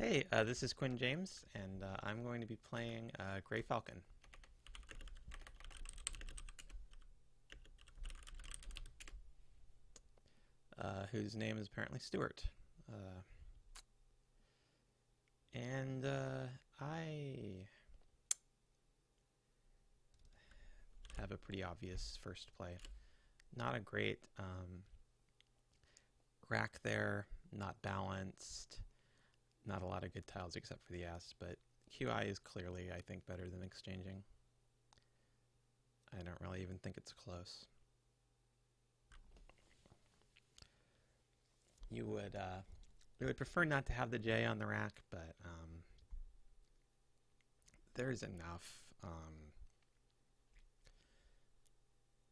Hey, this is Quinn James, and I'm going to be playing Greyfalcon, whose name is apparently Stuart. Uh, and I have a pretty obvious first play. Not a great rack there, not balanced, not a lot of good tiles except for the S, but QI is clearly, I think, better than exchanging. I don't really even think it's close. You would prefer not to have the J on the rack, but there's enough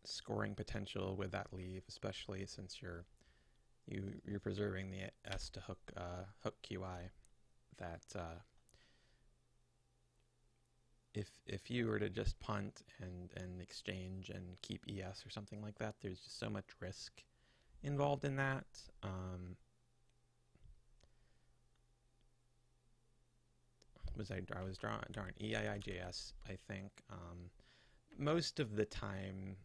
scoring potential with that leave, especially since you're preserving the S to hook QI. That if you were to just punt and exchange and keep ES or something like that, there's just so much risk involved in that. I was drawing EIIJS, I think. Most of the time,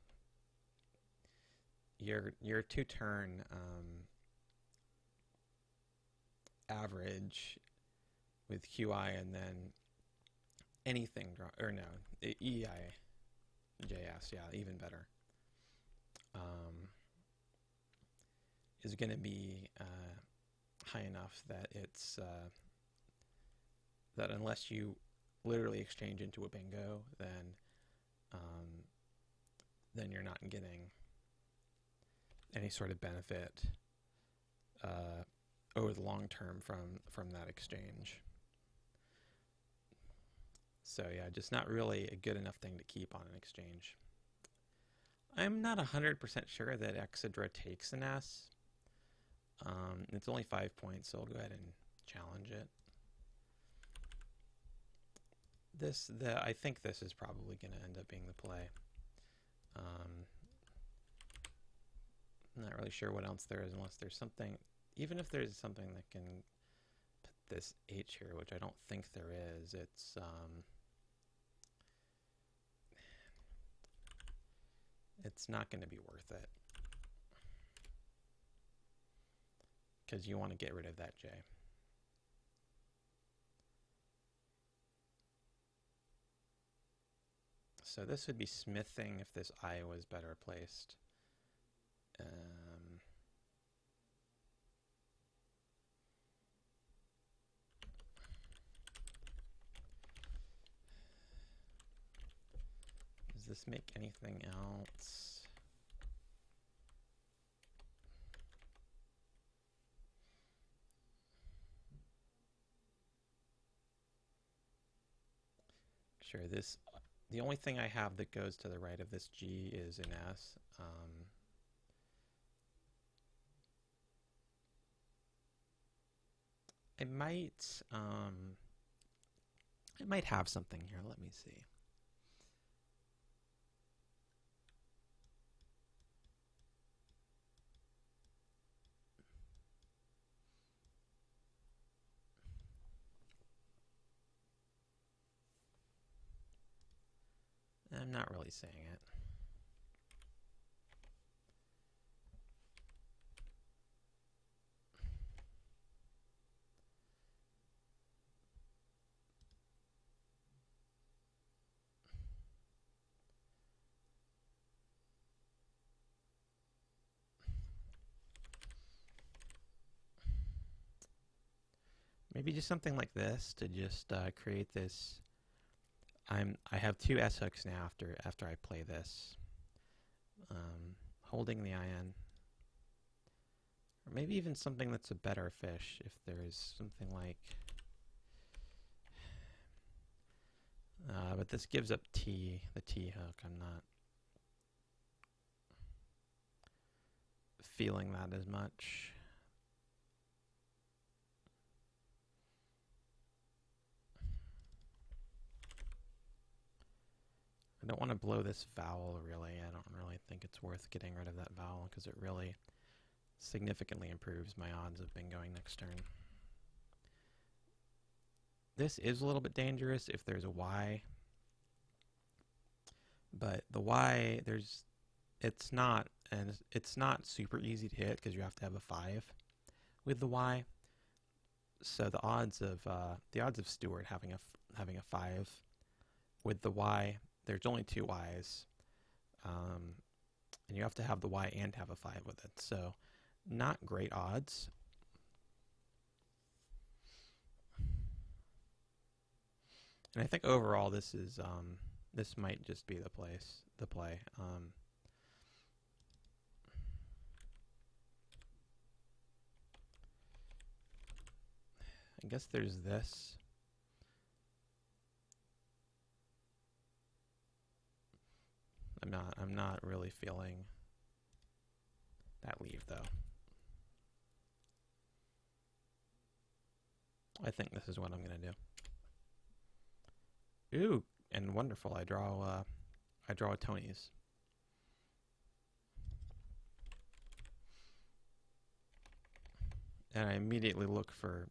your two-turn average with QI and then anything or no, EIJS, yeah, even better, is going to be high enough that it's that unless you literally exchange into a bingo, then you're not getting any sort of benefit over the long term from that exchange. So yeah, just not really a good enough thing to keep on an exchange. I'm not 100% sure that Exedra takes an S. It's only 5 points, so I'll go ahead and challenge it. I think this is probably going to end up being the play. I'm not really sure what else there is unless there's something, even if there's something that can put this H here, which I don't think there is. It's not going to be worth it because you want to get rid of that J. So this would be smithing if this I was better placed. Does this make anything else? Sure, the only thing I have that goes to the right of this G is an S. It might have something here. Let me see. I'm not really saying it. Maybe just something like this to just create this. I have two S hooks now after I play this. Holding the IN. Or maybe even something that's a better fish if there's something like... but this gives up T, the T hook. I'm not feeling that as much. I don't want to blow this vowel, really. I don't really think it's worth getting rid of that vowel because it really significantly improves my odds of bingoing next turn. This is a little bit dangerous if there's a Y, but the Y, it's not super easy to hit because you have to have a 5 with the Y. So the odds of Stewart having a 5 with the Y, there's only 2 Ys, and you have to have the Y and have a 5 with it. So not great odds. And I think overall this might just be the play. I guess there's this. I'm not really feeling that leave though. I think this is what I'm gonna do. Ooh, and wonderful! I draw a Tony's. And I immediately look for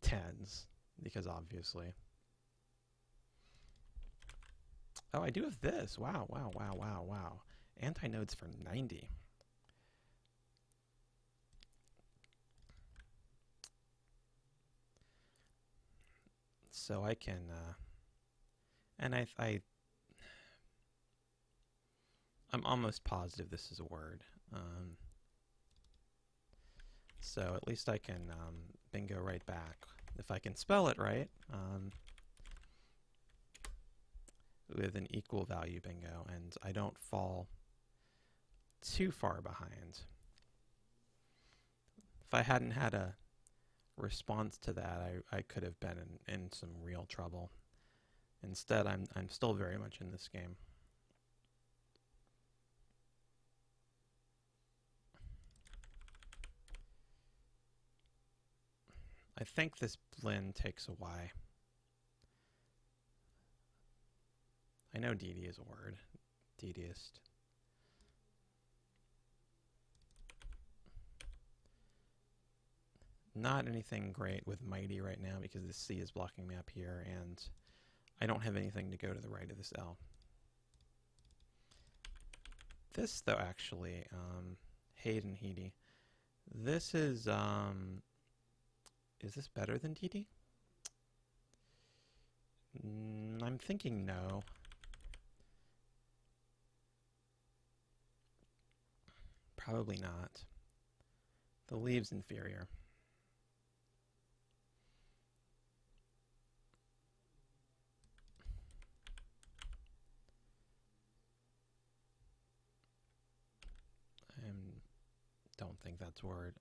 10s because obviously. Oh, I do have this. Wow. Anti-nodes for 90. So I can, and I'm almost positive this is a word. So at least I can bingo right back if I can spell it right. With an equal value bingo, and I don't fall too far behind. If I hadn't had a response to that, I could have been in some real trouble. Instead, I'm still very much in this game. I think this blend takes a Y. I know DD is a word. DDist. Not anything great with Mighty right now because the C is blocking me up here, and I don't have anything to go to the right of this L. This, though, actually, Hayden Heedy. This is this better than DD? I'm thinking no. Probably not. The leave's inferior. I don't think that's word.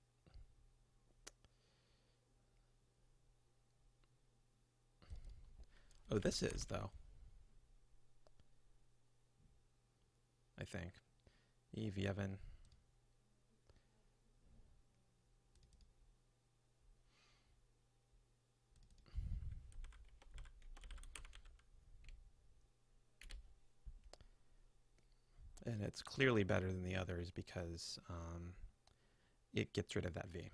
Oh, this is, though. I think. Eve Yevon. And it's clearly better than the others because it gets rid of that V.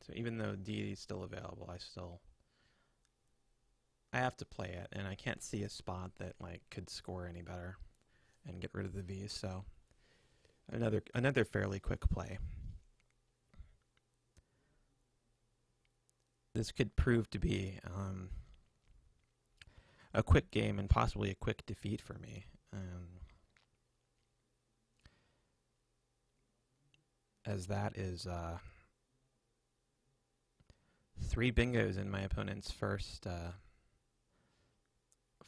So even though D is still available, I have to play it, and I can't see a spot that like could score any better and get rid of the V. So another fairly quick play. This could prove to be a quick game and possibly a quick defeat for me. As that is 3 bingos in my opponent's first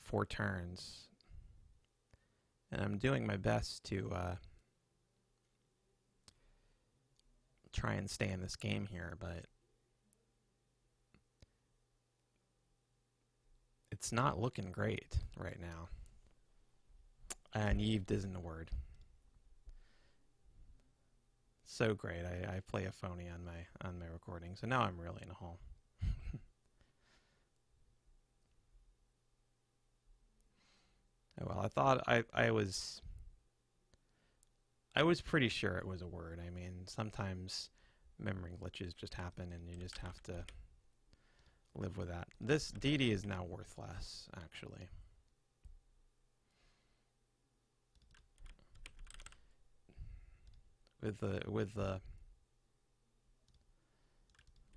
4 turns. And I'm doing my best to try and stay in this game here, but it's not looking great right now. And Yved isn't a word. So great. I play a phony on my recording, so now I'm really in a hole. Oh well, I thought I I was pretty sure it was a word. I mean, sometimes memory glitches just happen and you just have to live with that. This DD is now worth less, actually. With the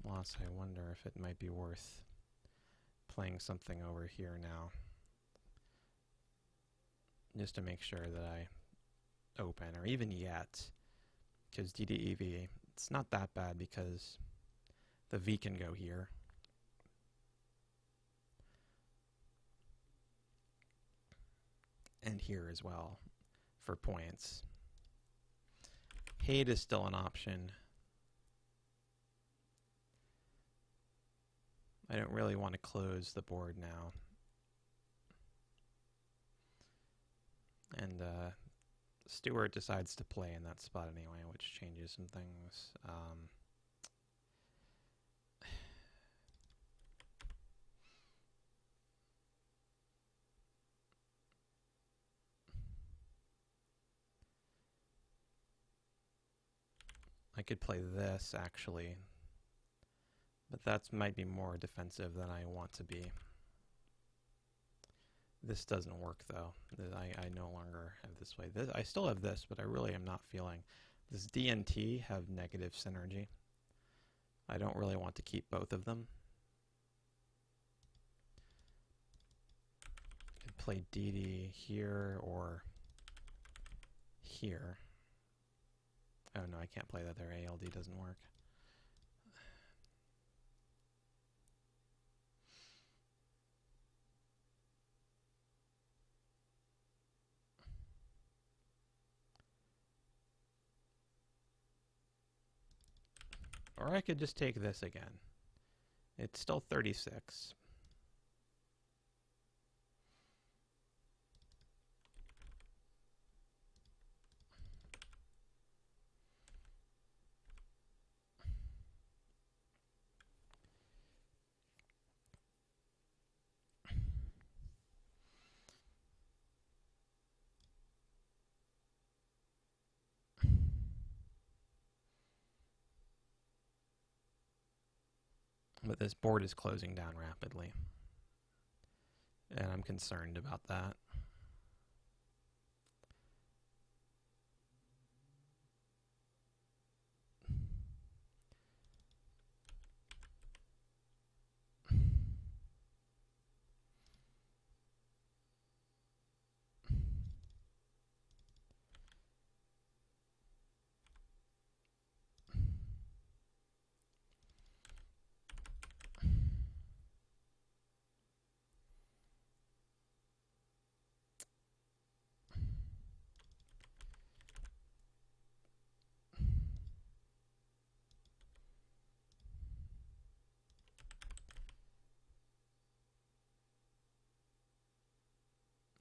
loss, I wonder if it might be worth playing something over here now, just to make sure that I open, or even yet, because DDEV, it's not that bad because the V can go here. And here as well for points. Hate is still an option. I don't really want to close the board now. And Stewart decides to play in that spot anyway, which changes some things. I could play this, actually. But that might be more defensive than I want to be. This doesn't work, though. I no longer have this way. I still have this, but I really am not feeling. This D and T have negative synergy. I don't really want to keep both of them. I could play DD here or here. Oh no, I can't play that there. ALD doesn't work. Or I could just take this again. It's still 36. But this board is closing down rapidly. And I'm concerned about that.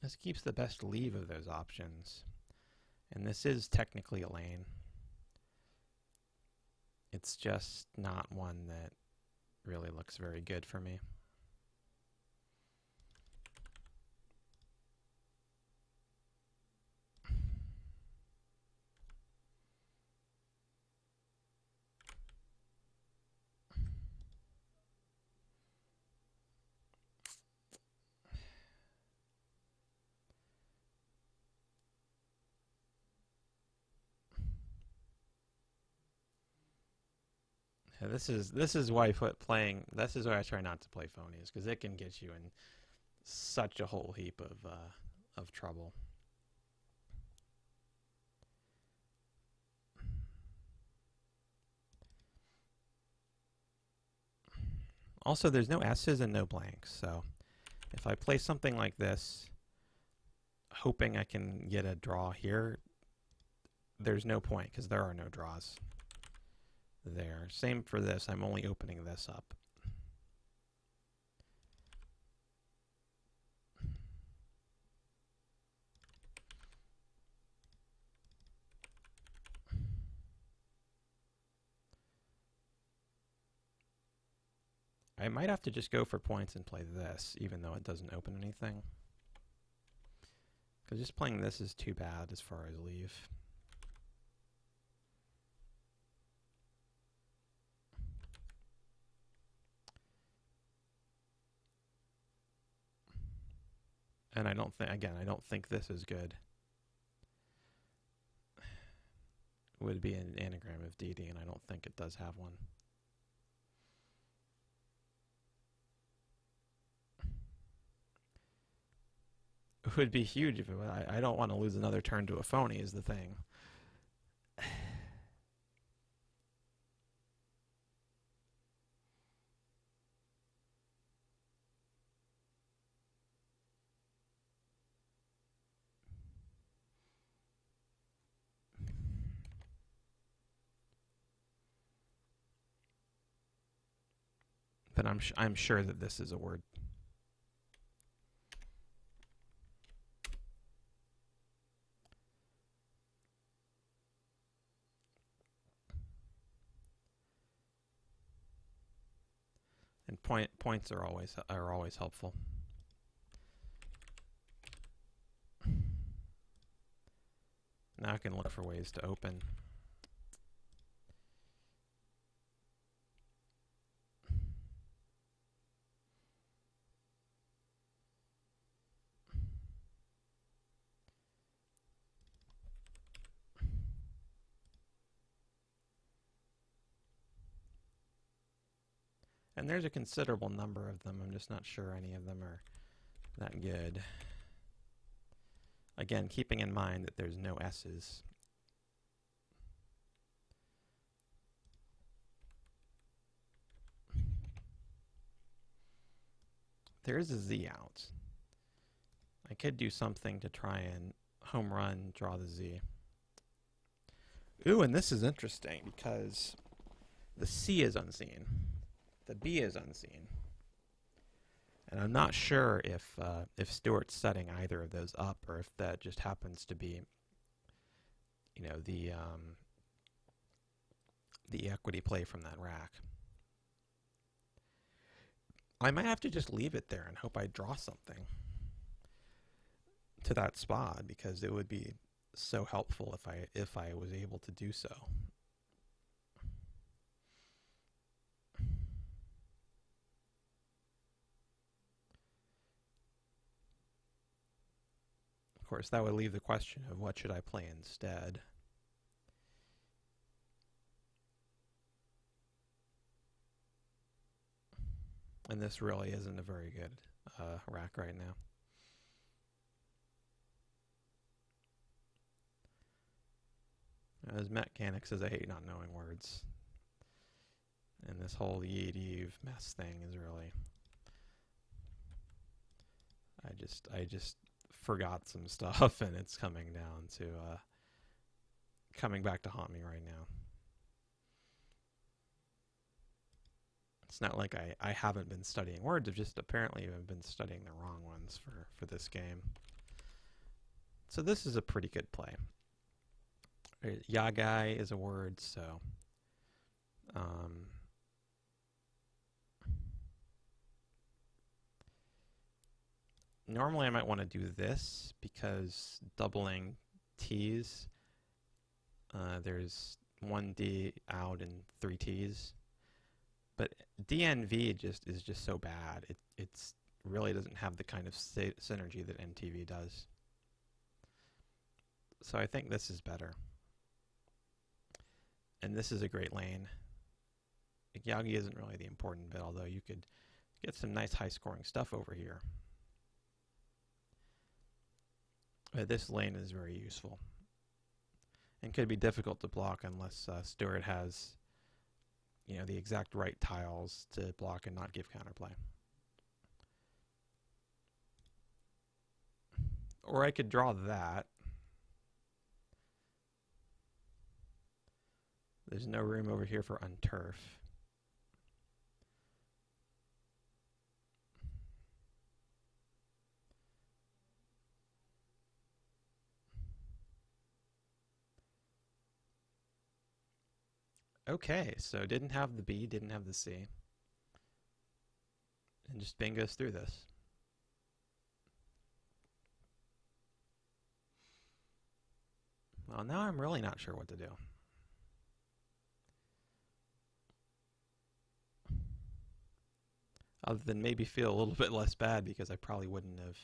This keeps the best leave of those options. And this is technically a lane. It's just not one that really looks very good for me. This is why this is why I try not to play phonies, because it can get you in such a whole heap of trouble. Also, there's no S's and no blanks, so if I play something like this, hoping I can get a draw here, there's no point because there are no draws there. Same for this. I'm only opening this up. I might have to just go for points and play this, even though it doesn't open anything. Because just playing this is too bad as far as leave. And I don't think, again, I don't think this is good. It would be an anagram of DD, and I don't think it does have one. It would be huge if it was. I don't want to lose another turn to a phony is the thing. But I'm sure that this is a word. And points are always helpful. Now I can look for ways to open. And there's a considerable number of them. I'm just not sure any of them are that good. Again, keeping in mind that there's no S's. There is a Z out. I could do something to try and home run, draw the Z. Ooh, and this is interesting because the C is unseen. The B is unseen. And I'm not sure if Stuart's setting either of those up or if that just happens to be, you know, the equity play from that rack. I might have to just leave it there and hope I draw something to that spot because it would be so helpful if I was able to do so. Of course, that would leave the question of what should I play instead. And this really isn't a very good rack right now. As mechanics as I hate not knowing words. And this whole Yediv mess thing is really... I just forgot some stuff and it's coming down to... coming back to haunt me right now. It's not like I haven't been studying words, I've just apparently been studying the wrong ones for this game. So this is a pretty good play. Yagai is a word, so normally I might want to do this because doubling T's, there's 1 D out and 3 T's. But DNV is just so bad. It's really doesn't have the kind of synergy that NTV does. So I think this is better. And this is a great lane. Yagi isn't really the important bit, although you could get some nice high-scoring stuff over here. This lane is very useful. And could be difficult to block unless Stuart has, you know, the exact right tiles to block and not give counterplay. Or I could draw that. There's no room over here for unturf. Okay, so didn't have the B, didn't have the C. And just bingos through this. Well, now I'm really not sure what to do. Other than maybe feel a little bit less bad because I probably wouldn't have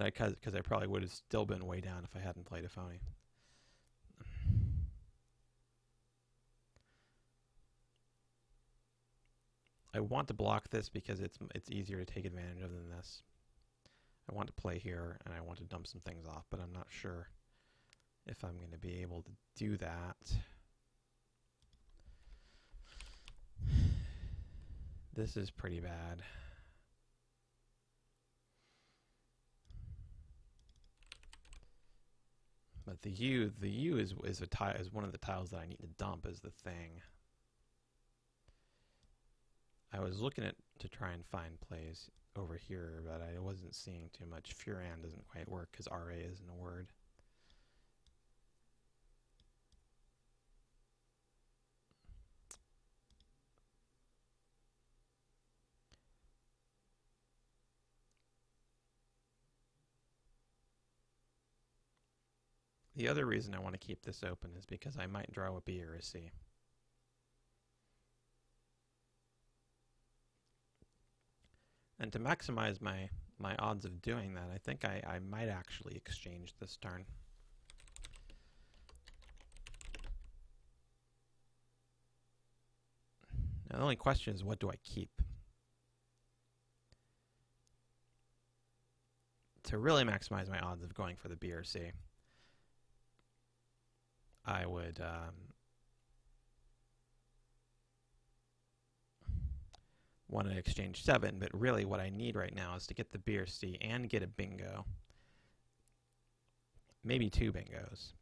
because I probably would have still been way down if I hadn't played a phony. I want to block this because it's easier to take advantage of than this. I want to play here and I want to dump some things off, but I'm not sure if I'm going to be able to do that. This is pretty bad. But the U is one of the tiles that I need to dump is the thing. I was looking to try and find plays over here, but I wasn't seeing too much. Furan doesn't quite work because RA isn't a word. The other reason I want to keep this open is because I might draw a B or a C. And to maximize my odds of doing that, I think I might actually exchange this turn. Now the only question is, what do I keep? To really maximize my odds of going for the B or C, I would want to exchange 7, but really what I need right now is to get the B or C and get a bingo. Maybe 2 bingos.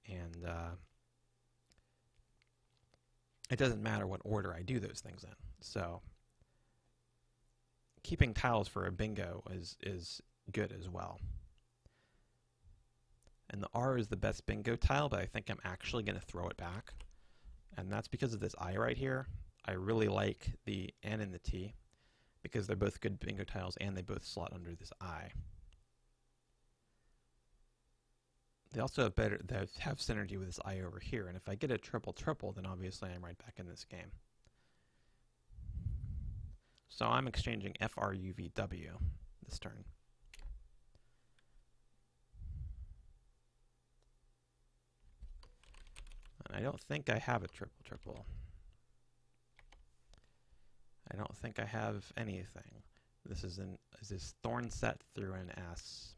And it doesn't matter what order I do those things in. So keeping tiles for a bingo is good as well. And the R is the best bingo tile, but I think I'm actually going to throw it back. And that's because of this I right here. I really like the N and the T because they're both good bingo tiles and they both slot under this I. They also have synergy with this I over here, and if I get a triple-triple, then obviously I'm right back in this game. So I'm exchanging FRUVW this turn. And I don't think I have a triple-triple. I don't think I have anything. This is this thorn set through an S.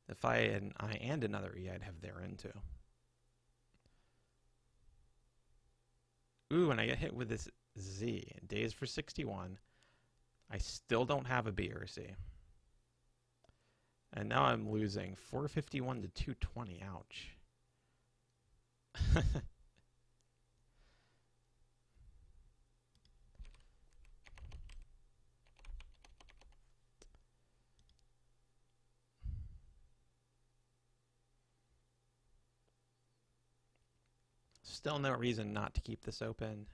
If I had an I and another E, I'd have there in too. Ooh, and I get hit with this Z. Days for 61. I still don't have a B or a C. And now I'm losing 451 to 220. Ouch. Still no reason not to keep this open.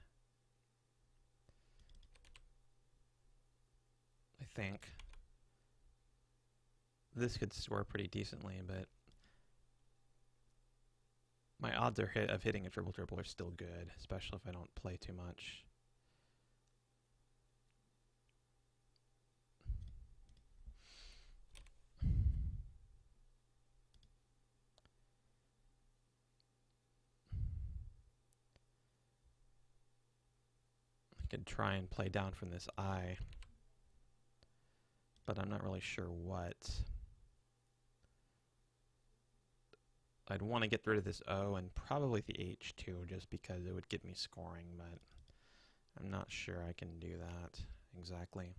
I think this could score pretty decently, but my odds of hitting a triple-triple are still good, especially if I don't play too much. I could try and play down from this I, but I'm not really sure what. I'd want to get rid of this O and probably the H too, just because it would get me scoring, but I'm not sure I can do that exactly.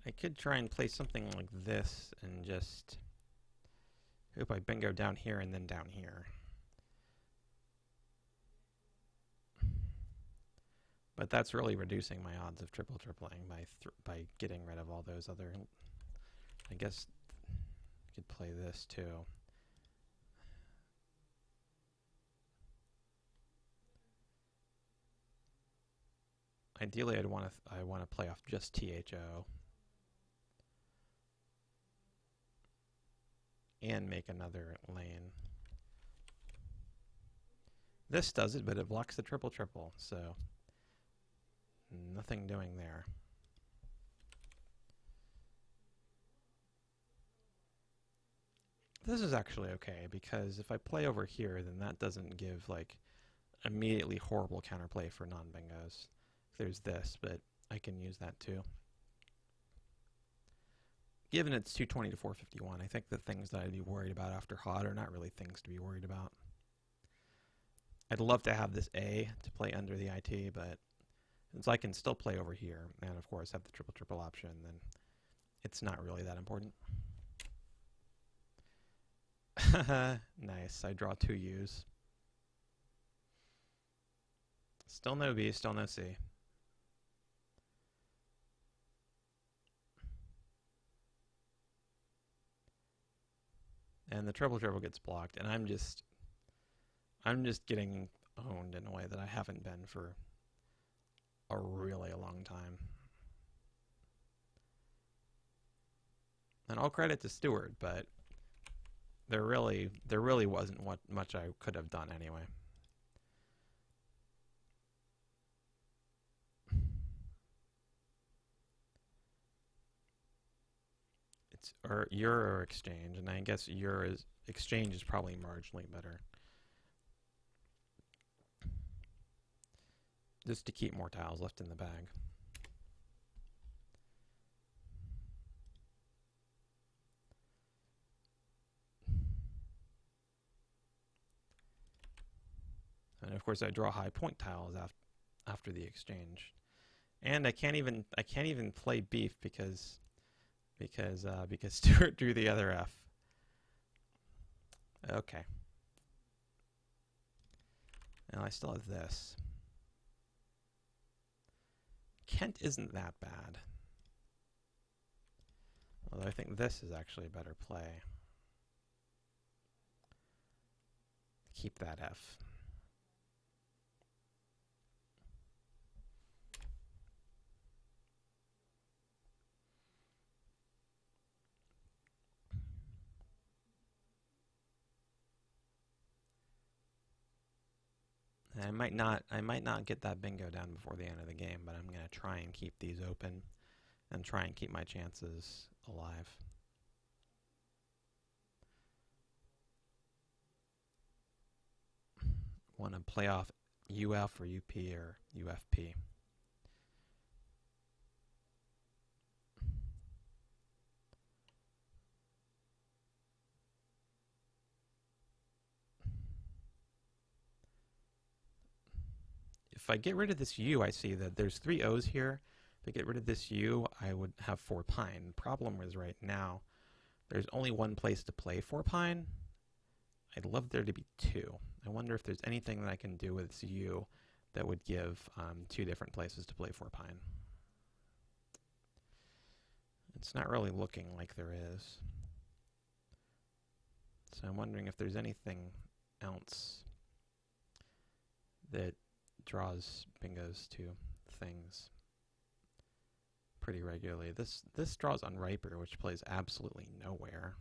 I could try and play something like this and just hope I bingo down here and then down here. But that's really reducing my odds of tripling by getting rid of all those other... I guess I could play this too. Ideally, I want to play off just THO and make another lane. This does it, but it blocks the triple, so nothing doing there. This is actually okay, because if I play over here, then that doesn't give, like, immediately horrible counterplay for non-bingos. There's this, but I can use that too. Given it's 220 to 451, I think the things that I'd be worried about after hot are not really things to be worried about. I'd love to have this A to play under the IT, but since I can still play over here, and of course have the triple option, then it's not really that important. Nice, I draw 2 U's. Still no B, still no C. And the triple gets blocked, and I'm just getting owned in a way that I haven't been for a really long time. And all credit to Stewart, but there really wasn't much I could have done anyway. It's your exchange, and I guess your exchange is probably marginally better. Just to keep more tiles left in the bag. And of course I draw high point tiles after the exchange. And I can't even play beef because Stewart drew the other F. Okay. Now I still have this. Kent isn't that bad. Although I think this is actually a better play. Keep that F. And I might not get that bingo down before the end of the game, but I'm going to try and keep these open and try and keep my chances alive. Want to play off UF or UP or UFP. If I get rid of this U, I see that there's 3 O's here. If I get rid of this U, I would have 4 pine. The problem is right now, there's only one place to play 4 pine. I'd love there to be 2. I wonder if there's anything that I can do with this U that would give 2 different places to play 4 pine. It's not really looking like there is. So I'm wondering if there's anything else that draws bingos to things pretty regularly. This draws Unriper, which plays absolutely nowhere.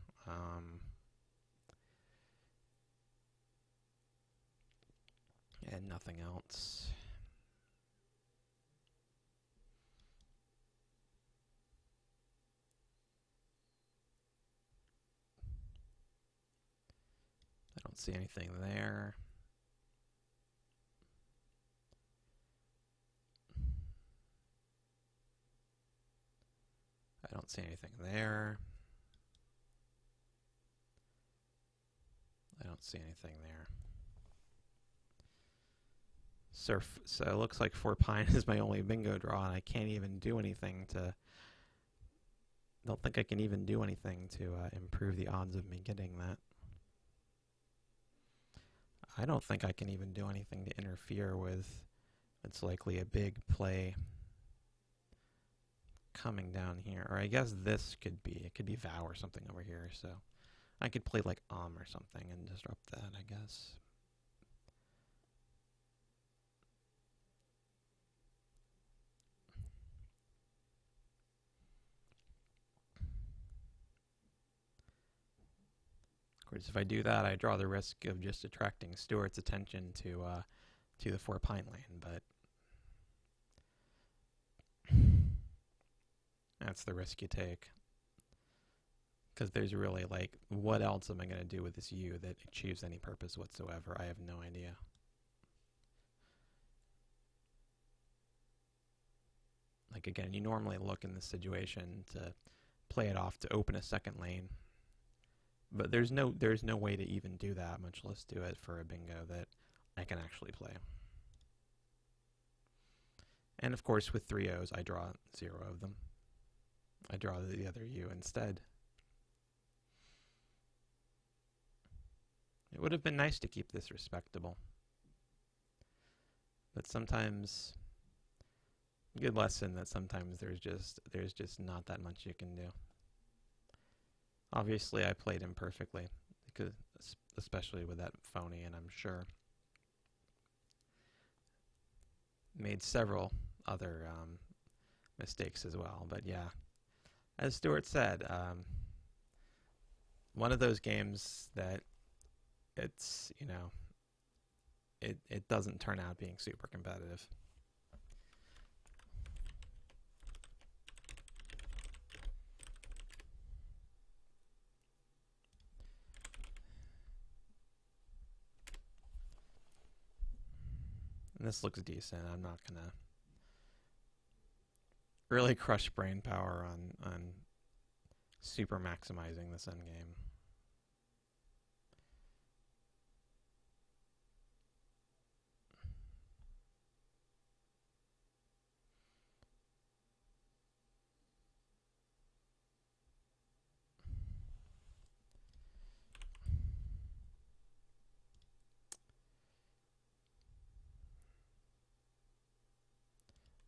And nothing else. I don't see anything there. I don't see anything there. I don't see anything there. Surf. So it looks like 4 pine is my only bingo draw, and I can't even do anything to don't think I can even do anything to improve the odds of me getting that. I don't think I can even do anything to interfere with it's likely a big play coming down here. Or I guess this could be, it could be Vow or something over here, so I could play like or something and disrupt that, I guess. Of course, if I do that, I draw the risk of just attracting Stuart's attention to the 4 pine lane, but that's the risk you take. Because there's really, like, what else am I going to do with this U that achieves any purpose whatsoever? I have no idea. Like, again, you normally look in this situation to play it off to open a second lane. But there's no way to even do that, much less do it for a bingo that I can actually play. And of course, with 3 O's, I draw 0 of them. I draw the other U instead. It would have been nice to keep this respectable. But sometimes, good lesson that sometimes there's just not that much you can do. Obviously, I played imperfectly, because especially with that phony, and I'm sure made several other mistakes as well. But yeah, as Stuart said, one of those games that it's, you know, it doesn't turn out being super competitive. And this looks decent. I'm not gonna really crush brain power on super maximizing this endgame.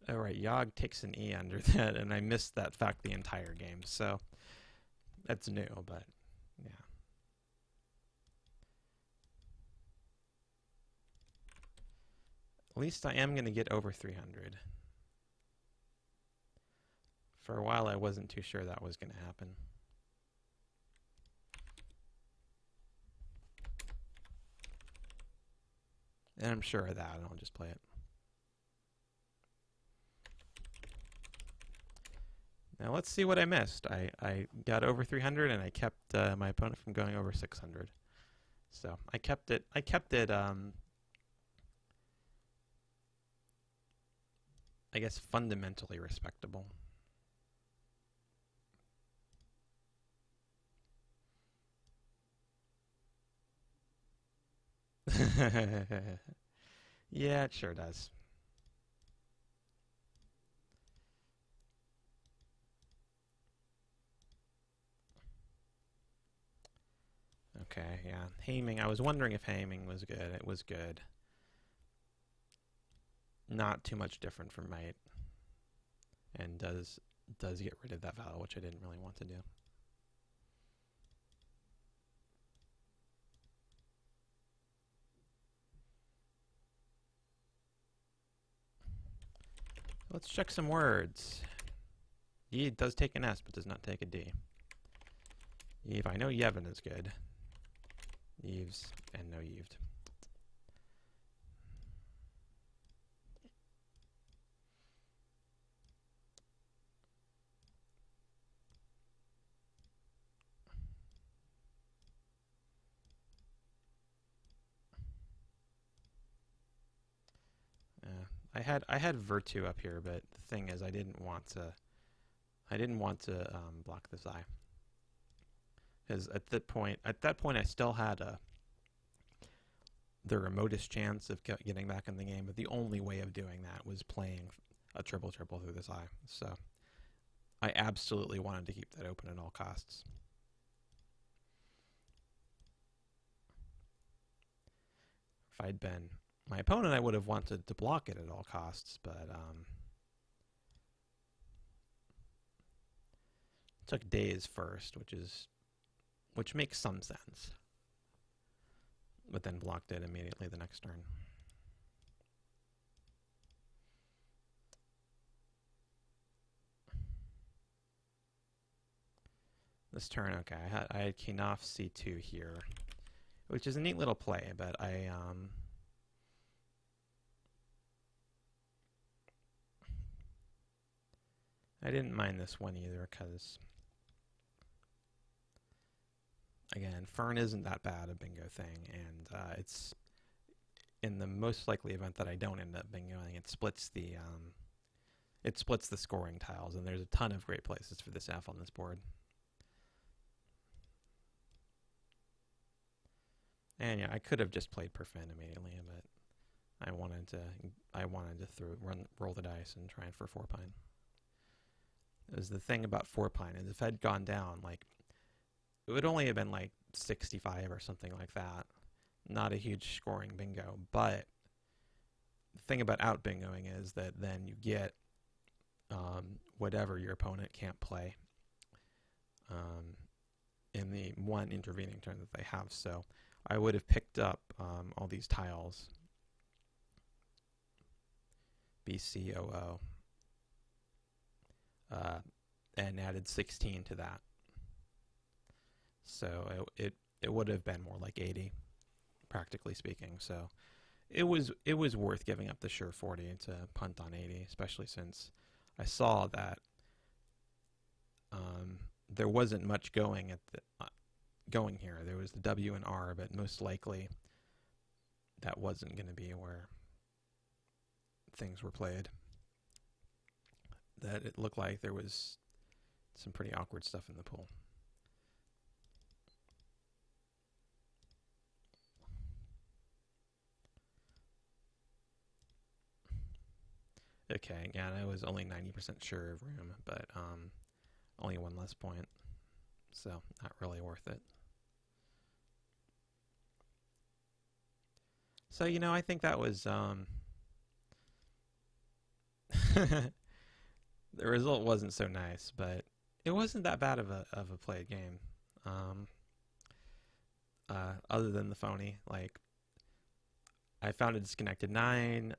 Oh, right, Yogg takes an E under that, and I missed that fact the entire game, so that's new, but yeah. At least I am going to get over 300. For a while, I wasn't too sure that was going to happen. And I'm sure of that, and I'll just play it. Now let's see what I missed. I got over 300 and I kept my opponent from going over 600. So I kept it I guess fundamentally respectable. Yeah, it sure does. Okay, yeah. Haming, I was wondering if Haming was good. It was good. Not too much different from Might. And does get rid of that value, which I didn't really want to do. Let's check some words. Ye does take an S, but does not take a D. Yves, I know Yevon is good. Yves and no Yved. I had Virtue up here, but the thing is, I didn't want to block this eye, because at that point, I still had the remotest chance of getting back in the game. But the only way of doing that was playing a triple through this eye. So I absolutely wanted to keep that open at all costs. If I'd been my opponent, I would have wanted to block it at all costs, but took days first, which makes some sense. But then blocked it immediately the next turn. This turn, okay, I had king off c2 here, which is a neat little play, but I didn't mind this one either, because again, Fern isn't that bad a bingo thing, and it's in the most likely event that I don't end up bingoing, it splits the scoring tiles, and there's a ton of great places for this F on this board. And yeah, I could have just played Perfend immediately, but I wanted to roll the dice and try it for 4-pine. Is the thing about 4-pine, and if it had gone down, like, it would only have been like 65 or something like that. Not a huge scoring bingo, but the thing about out bingoing is that then you get whatever your opponent can't play in the one intervening turn that they have. So I would have picked up all these tiles, B, C, O, O, and added 16 to that. So it would have been more like 80, practically speaking. So it was worth giving up the sure 40 to punt on 80, especially since I saw that there wasn't much going at the going here. There was the W and R, but most likely that wasn't going to be where things were played. That it looked like there was some pretty awkward stuff in the pool. Okay, again, I was only 90% sure of room, but only one less point, so not really worth it. So, you know, I think that was the result wasn't so nice, but it wasn't that bad of a played game. Other than the phony, like, I found a disconnected 9.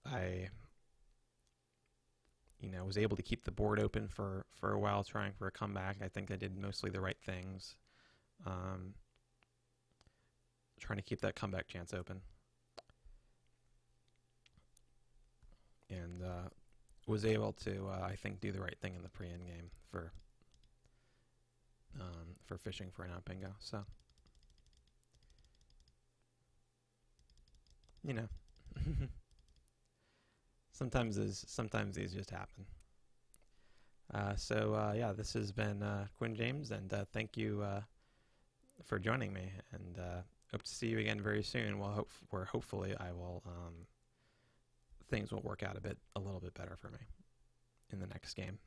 I was able to keep the board open for a while, trying for a comeback. I think I did mostly the right things, trying to keep that comeback chance open, and was able to, I think, do the right thing in the pre-end game for fishing for an out bingo. So, you know. Sometimes these just happen. Yeah, this has been Quinn James, and thank you for joining me, and hope to see you again very soon. Well, hopefully I will things will work out a little bit better for me in the next game.